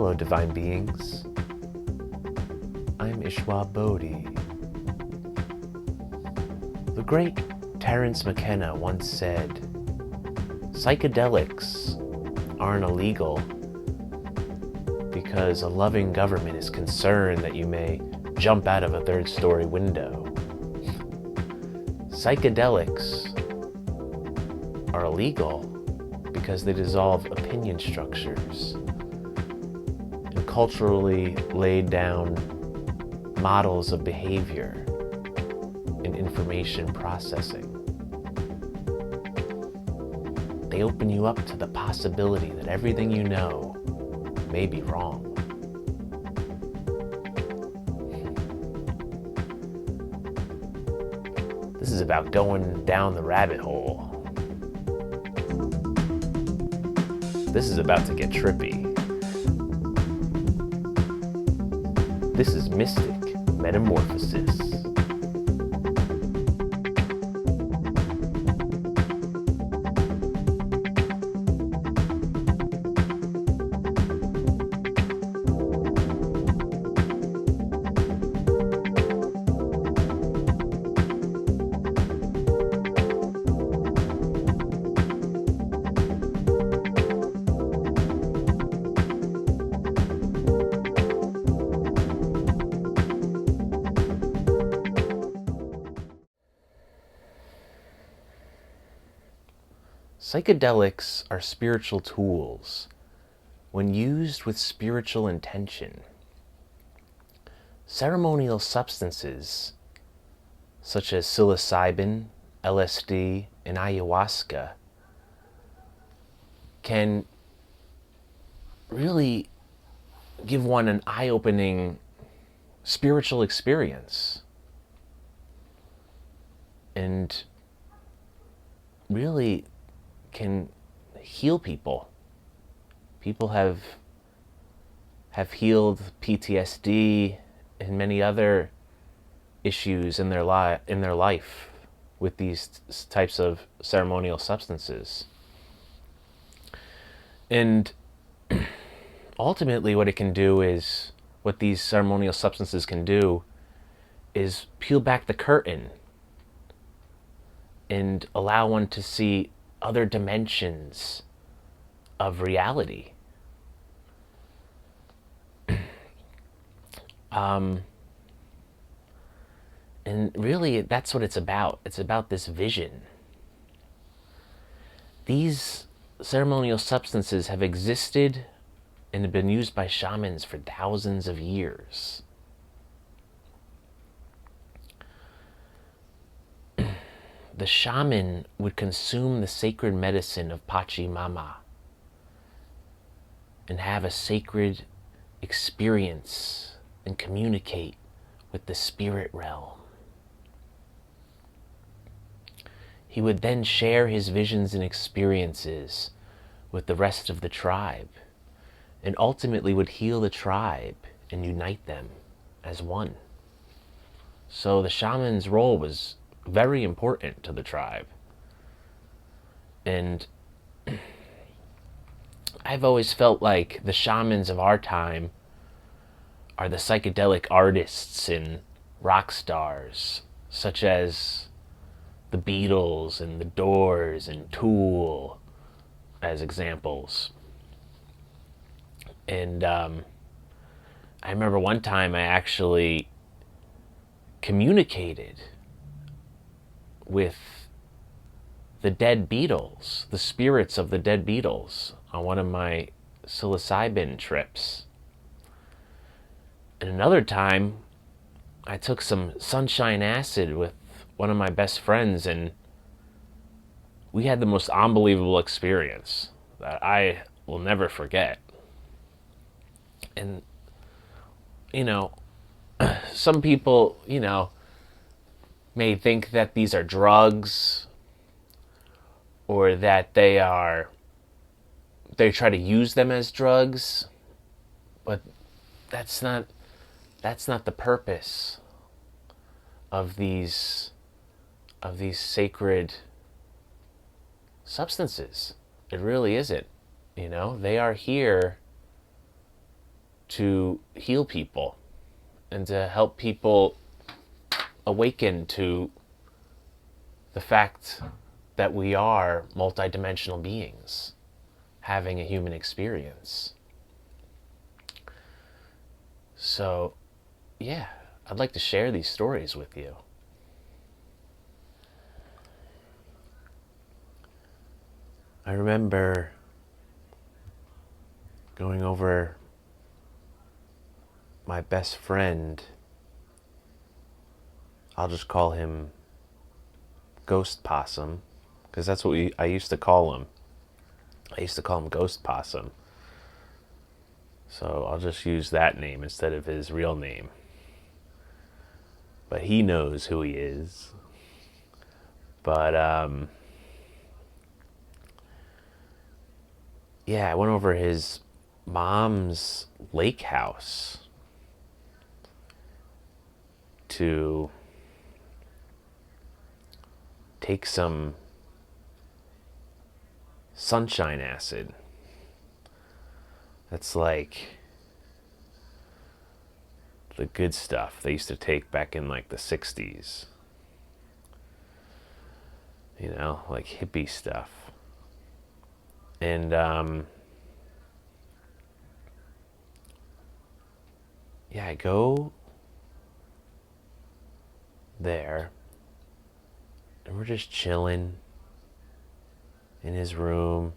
Hello, divine beings. I'm Ishwa Bodhi. The great Terence McKenna once said, "Psychedelics aren't illegal because a loving government is concerned that you may jump out of a third-story window. Psychedelics are illegal because they dissolve opinion structures and culturally laid down models of behavior and information processing. They open you up to the possibility that everything you know may be wrong." This is about going down the rabbit hole. This is about to get trippy. This is Mystic Metamorphosis. Psychedelics are spiritual tools when used with spiritual intention. Ceremonial substances such as psilocybin, LSD, and ayahuasca can really give one an eye-opening spiritual experience and really can heal people. People have healed PTSD and many other issues in their life with these types of ceremonial substances. And ultimately what these ceremonial substances can do is peel back the curtain and allow one to see other dimensions of reality. And really, that's what it's about. It's about this vision. These ceremonial substances have existed and have been used by shamans for thousands of years. The shaman would consume the sacred medicine of Pachimama and have a sacred experience and communicate with the spirit realm. He would then share his visions and experiences with the rest of the tribe and ultimately would heal the tribe and unite them as one. So the shaman's role was very important to the tribe. And I've always felt like the shamans of our time are the psychedelic artists and rock stars, such as the Beatles and the Doors and Tool as examples. And I remember one time I actually communicated with the dead Beatles, the spirits of the dead Beatles, on one of my psilocybin trips. And another time, I took some sunshine acid with one of my best friends, and we had the most unbelievable experience that I will never forget. And, some people, may think that these are drugs or that they try to use them as drugs, but that's not the purpose of these sacred substances. It really isn't. They are here to heal people and to help people awaken to the fact that we are multidimensional beings having a human experience. So, yeah, I'd like to share these stories with you. I remember going over my best friend. I'll just call him Ghost Possum, because that's what I used to call him. I used to call him Ghost Possum. So I'll just use that name instead of his real name. But he knows who he is. But, yeah, I went over his mom's lake house to take some sunshine acid. That's like the good stuff they used to take back in like the 60s. You know, like hippie stuff. And yeah, I go there and we're just chilling in his room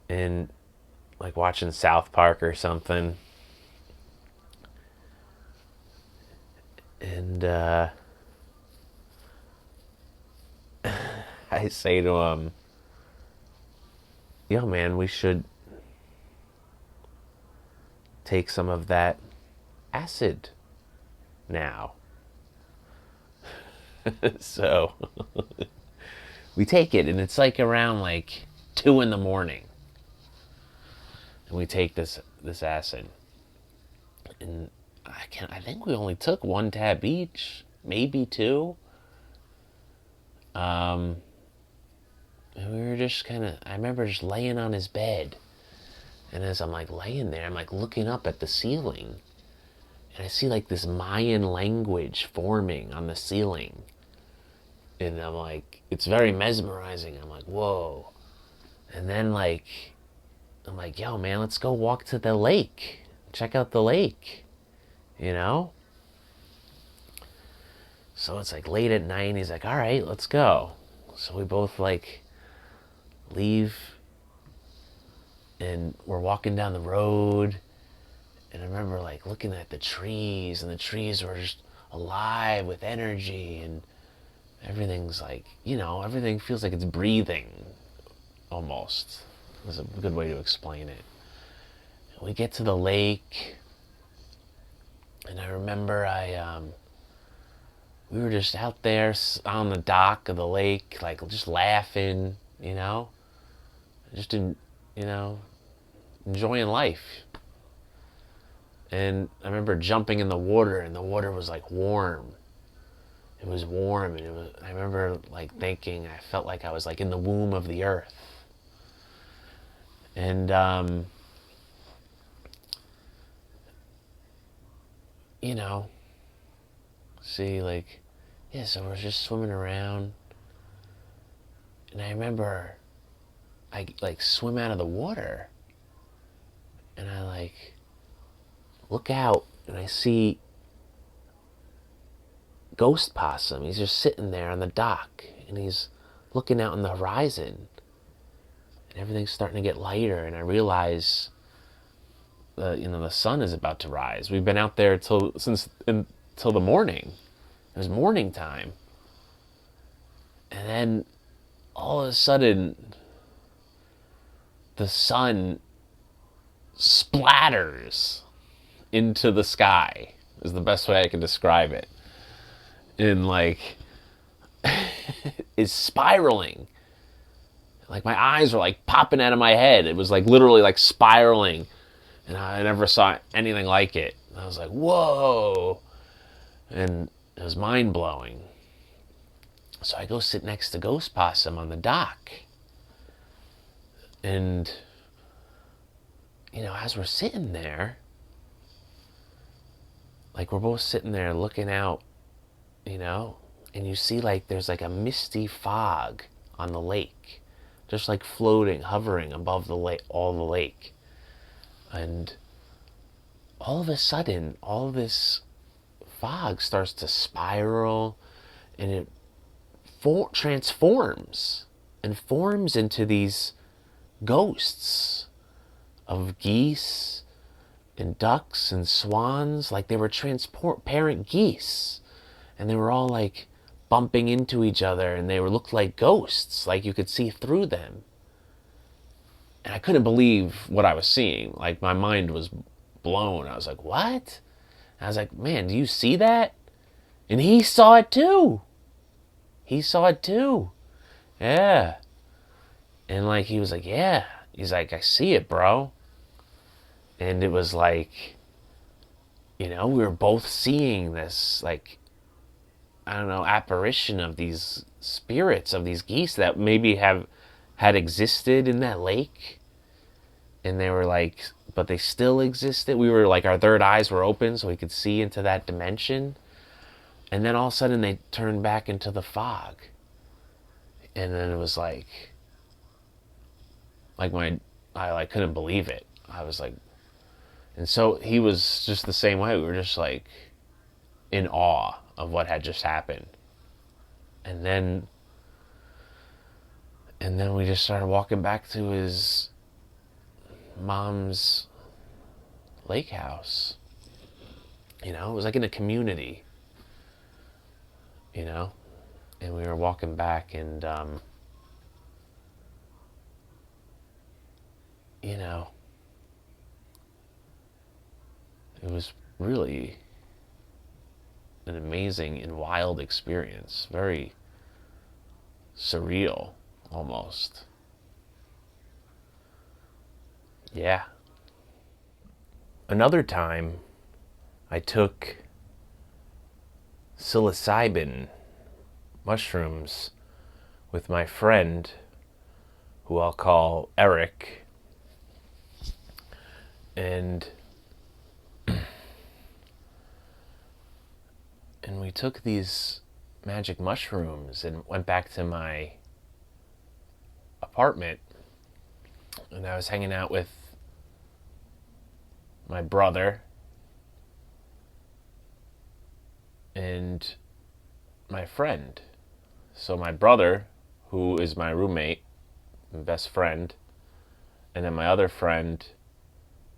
and like watching South Park or something. And I say to him, yo man, we should take some of that acid now. So we take it, and it's like around like 2 in the morning, and we take this acid, and I think we only took 1 tab each, maybe 2. And we were just kind of, I remember just laying on his bed, and as I'm like laying there, I'm like looking up at the ceiling, and I see like this Mayan language forming on the ceiling. And I'm like, it's very mesmerizing. I'm like, whoa. And then like, I'm like, yo man, let's go walk to the lake. Check out the lake. You know? So it's like late at night, and he's like, all right, let's go. So we both like leave, and we're walking down the road. And I remember like looking at the trees, and the trees were just alive with energy, and everything's like, you know, everything feels like it's breathing, almost. That's a good way to explain it. And we get to the lake, and I remember we were just out there on the dock of the lake, like just laughing, you know, just enjoying life. And I remember jumping in the water, and the water was like warm. It was warm, and I remember like thinking, I felt like I was like in the womb of the earth. And you know, see, like, yeah, so we're just swimming around, and I remember I like swim out of the water, and I like look out, and I see Ghost Possum. He's just sitting there on the dock, and he's looking out on the horizon, and everything's starting to get lighter, and I realize the sun is about to rise. We've been out there until the morning. It was morning time. And then all of a sudden the sun splatters into the sky, is the best way I can describe it. And like is spiraling. Like my eyes were like popping out of my head. It was like literally like spiraling. And I never saw anything like it. I was like, whoa. And it was mind-blowing. So I go sit next to Ghost Possum on the dock. And as we're sitting there, like we're both sitting there looking out, and you see like there's like a misty fog on the lake, just like floating, hovering above the lake, all the lake. And all of a sudden, all this fog starts to spiral, and it transforms and forms into these ghosts of geese and ducks and swans, like they were transparent geese, and they were all like bumping into each other, and they looked like ghosts, like you could see through them. And I couldn't believe what I was seeing. Like my mind was blown. I was like, what? And I was like, man, do you see that? And he saw it too. He saw it too. Yeah. And like he was like, yeah. He's like, I see it, bro. And it was like, we were both seeing this, like, I don't know, apparition of these spirits, of these geese that maybe had existed in that lake. And they were like, but they still existed. We were like, our third eyes were open so we could see into that dimension. And then all of a sudden they turned back into the fog. And then it was like I like couldn't believe it. I was like, and so he was just the same way. We were just like in awe of what had just happened. And then we just started walking back to his mom's lake house. It was like in a community, and we were walking back, and it was really an amazing and wild experience. Very surreal, almost. Yeah. Another time, I took psilocybin mushrooms with my friend, who I'll call Eric, and we took these magic mushrooms and went back to my apartment, and I was hanging out with my brother and my friend. So my brother, who is my roommate and best friend, and then my other friend,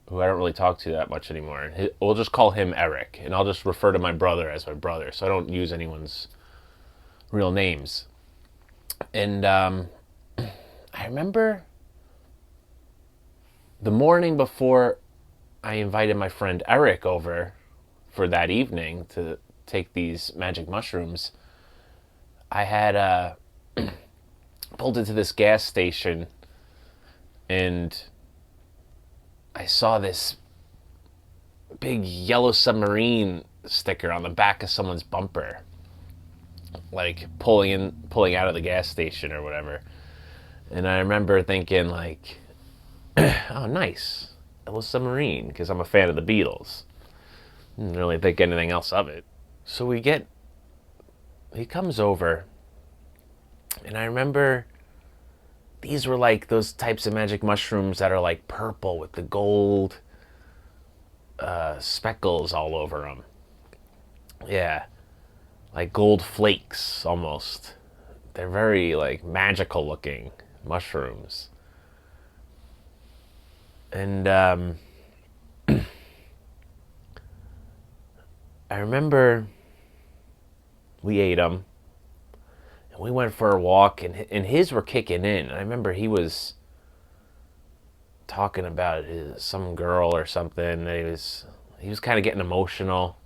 who I don't really talk to that much anymore. We'll just call him Eric, and I'll just refer to my brother as my brother, so I don't use anyone's real names. And I remember the morning before I invited my friend Eric over for that evening to take these magic mushrooms, I had pulled into this gas station, and I saw this big yellow submarine sticker on the back of someone's bumper, like pulling out of the gas station or whatever. And I remember thinking like, oh, nice, yellow submarine, because I'm a fan of the Beatles. Didn't really think anything else of it. So he comes over, and I remember these were like those types of magic mushrooms that are like purple with the gold speckles all over them. Yeah, like gold flakes almost. They're very like magical looking mushrooms. And I remember we ate them. We went for a walk, and his were kicking in. I remember he was talking about some girl or something. He was kind of getting emotional,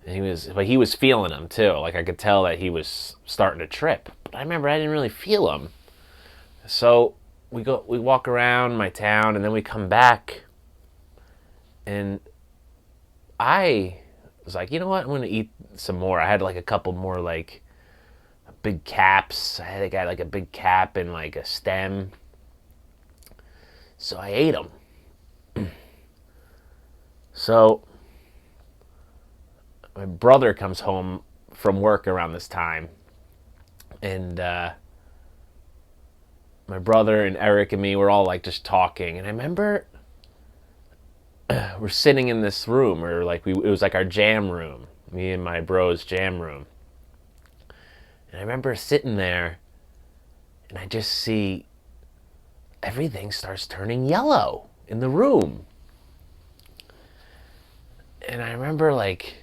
and he was feeling them too. Like I could tell that he was starting to trip. But I remember I didn't really feel him. So we walk around my town, and then we come back, and I was like, you know what? I'm gonna eat some more. I had like a couple more like big caps. I got like a big cap and like a stem. So I ate them. So my brother comes home from work around this time, and my brother and Eric and me were all like just talking, and I remember we're sitting in this room, or like it was like our jam room, me and my bro's jam room, and I remember sitting there, and I just see everything starts turning yellow in the room, and I remember like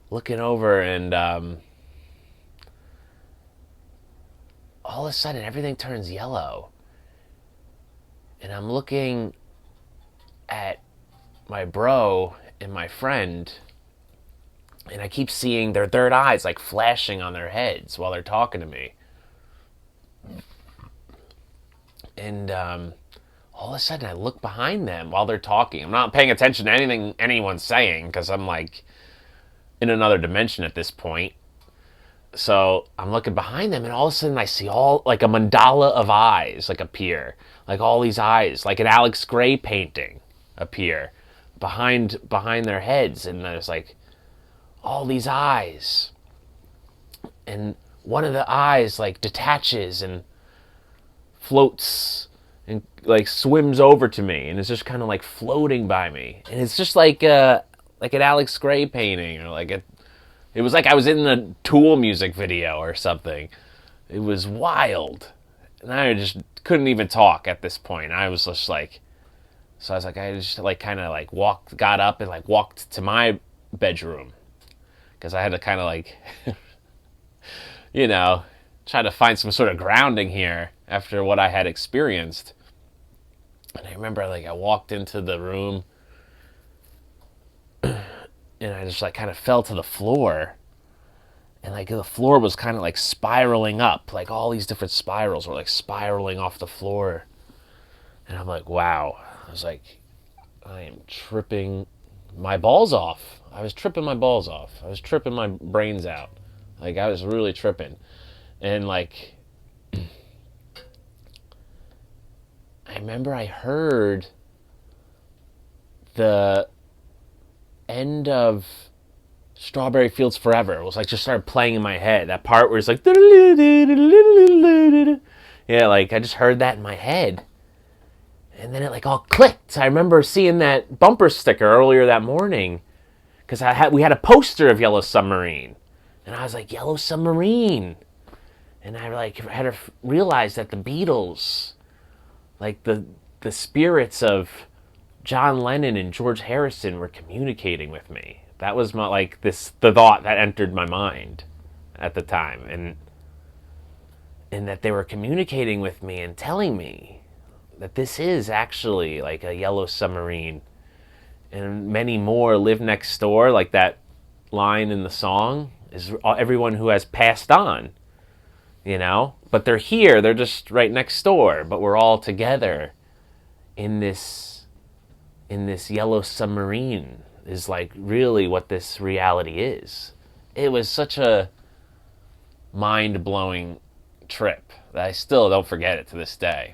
looking over, and all of a sudden everything turns yellow, and I'm looking at my bro and my friend, and I keep seeing their third eyes like flashing on their heads while they're talking to me. And all of a sudden I look behind them while they're talking. I'm not paying attention to anything anyone's saying because I'm like in another dimension at this point. So I'm looking behind them, and all of a sudden I see all like a mandala of eyes like appear, like all these eyes, like an Alex Gray painting appear behind their heads, and there's like all these eyes, and one of the eyes like detaches and floats and like swims over to me, and it's just kind of like floating by me, and it's just like an Alex Gray painting, or like it was like I was in a Tool music video or something. It was wild, and I just couldn't even talk at this point. I was just like, so I was like, I just like kind of like got up and like walked to my bedroom, because I had to kind of like, try to find some sort of grounding here after what I had experienced. And I remember like I walked into the room, and I just like kind of fell to the floor, and like the floor was kind of like spiraling up, like all these different spirals were like spiraling off the floor. And I'm like, wow. I was like, I am tripping my balls off. I was tripping my balls off. I was tripping my brains out. Like I was really tripping. And like I remember I heard the end of Strawberry Fields Forever. It was like just started playing in my head. That part where it's like, yeah, like I just heard that in my head. And then it like all clicked. I remember seeing that bumper sticker earlier that morning, because we had a poster of Yellow Submarine, and I was like, Yellow Submarine. And I like had to realize that the Beatles, like the spirits of John Lennon and George Harrison, were communicating with me. That was the thought that entered my mind at the time, and that they were communicating with me and telling me that this is actually like a yellow submarine, and many more live next door, like that line in the song is everyone who has passed on, but they're here, they're just right next door, but we're all together in this yellow submarine is like really what this reality is. It was such a mind-blowing trip that I still don't forget it to this day.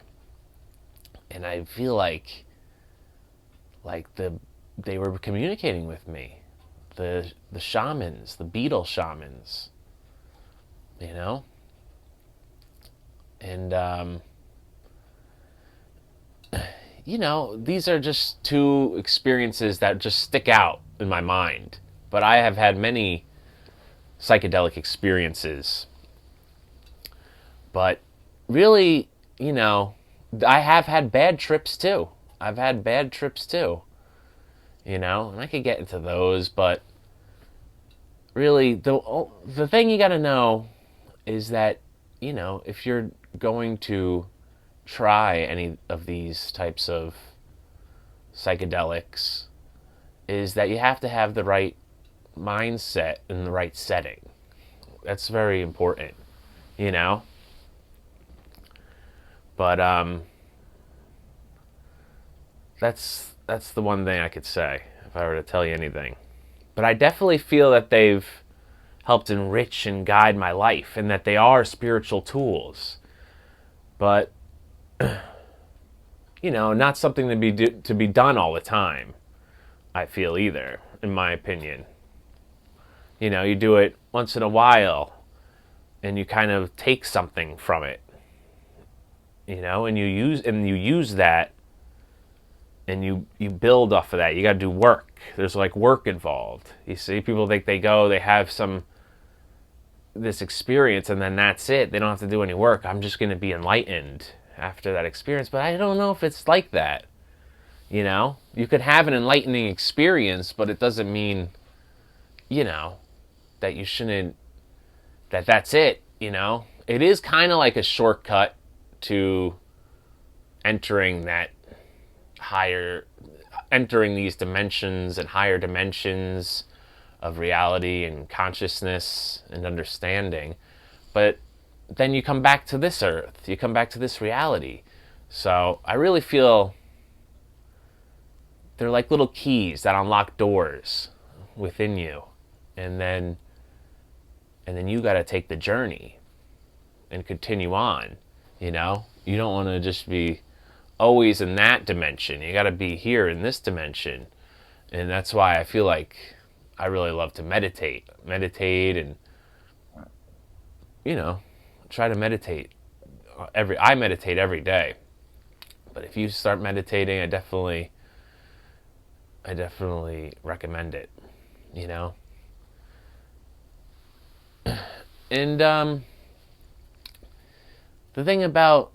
And I feel like they were communicating with me, the shamans, the Beatle shamans, and these are just two experiences that just stick out in my mind. But I have had many psychedelic experiences. But really, I have had bad trips too. And I could get into those, but really, the thing you got to know is that, if you're going to try any of these types of psychedelics, is that you have to have the right mindset and the right setting. That's very important, But that's the one thing I could say if I were to tell you anything. But I definitely feel that they've helped enrich and guide my life, and that they are spiritual tools. But not something to be done all the time, I feel, either, in my opinion. You do it once in a while and you kind of take something from it, and you use that, and you build off of that. You got to do work. There's like work involved. You see, people think they have this experience and then that's it. They don't have to do any work. I'm just going to be enlightened after that experience. But I don't know if it's like that. You could have an enlightening experience, but it doesn't mean, that you shouldn't, that's it. It is kind of like a shortcut to entering these dimensions and higher dimensions of reality and consciousness and understanding. But then you come back to this earth, you come back to this reality. So I really feel they're like little keys that unlock doors within you. And then you got to take the journey and continue on. You don't want to just be always in that dimension. You got to be here in this dimension. And that's why I feel like I really love to meditate and, try to meditate. I meditate every day. But if you start meditating, I definitely recommend it, And the thing about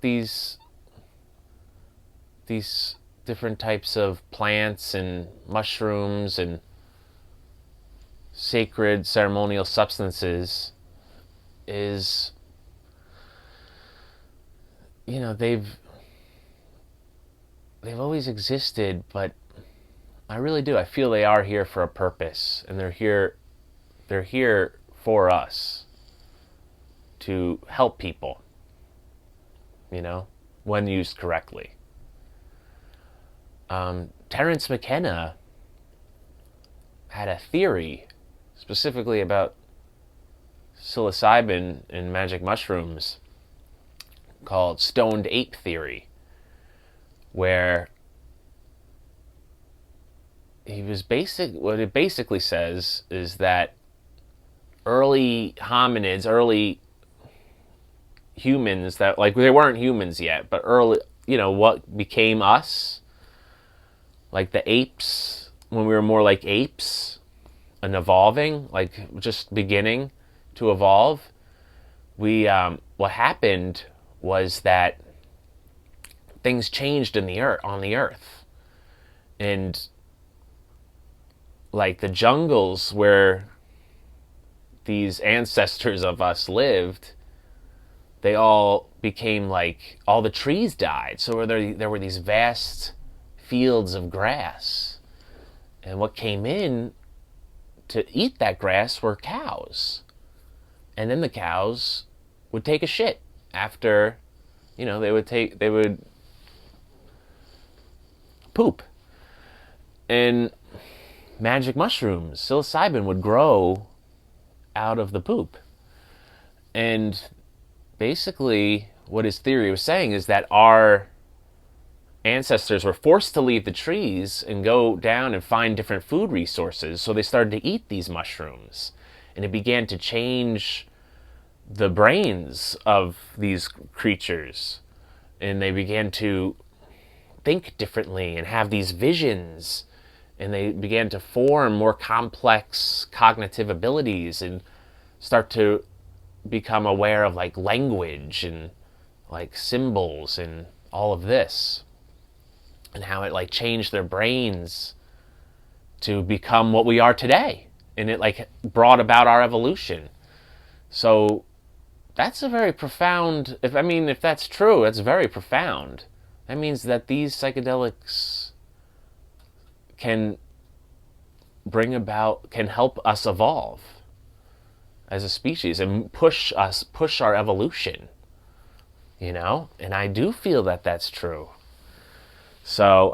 these different types of plants and mushrooms and sacred ceremonial substances is, they've always existed, but I really do. I feel they are here for a purpose, and they're here for us to help people, when used correctly. Terence McKenna had a theory specifically about psilocybin and magic mushrooms called stoned ape theory, where what it basically says is that early hominids, early humans that, like, they weren't humans yet, but early, what became us, like the apes, when we were more like apes and evolving, like just beginning to evolve, what happened was that things changed on the earth, and like the jungles where these ancestors of us lived, they all became like, all the trees died. So there were these vast fields of grass. And what came in to eat that grass were cows. And then the cows would take a shit after, they would poop. And magic mushrooms, psilocybin, would grow out of the poop. And basically what his theory was saying is that our ancestors were forced to leave the trees and go down and find different food resources, so they started to eat these mushrooms, and it began to change the brains of these creatures, and they began to think differently and have these visions, and they began to form more complex cognitive abilities and start to become aware of like language and like symbols and all of this, and how it like changed their brains to become what we are today, and it like brought about our evolution. So that's a very profound, if that's true, that's very profound. That means that these psychedelics can help us evolve as a species and push our evolution, and I do feel that that's true. So,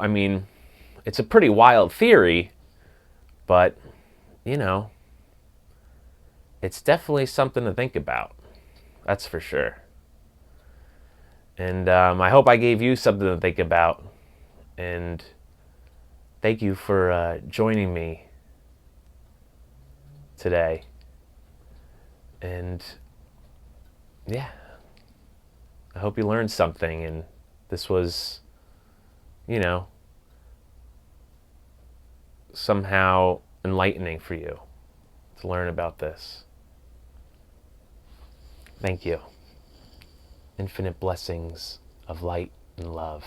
it's a pretty wild theory, but, it's definitely something to think about. That's for sure. And I hope I gave you something to think about. And thank you for joining me today. And yeah, I hope you learned something. And this was, you know, somehow enlightening for you to learn about this. Thank you. Infinite blessings of light and love.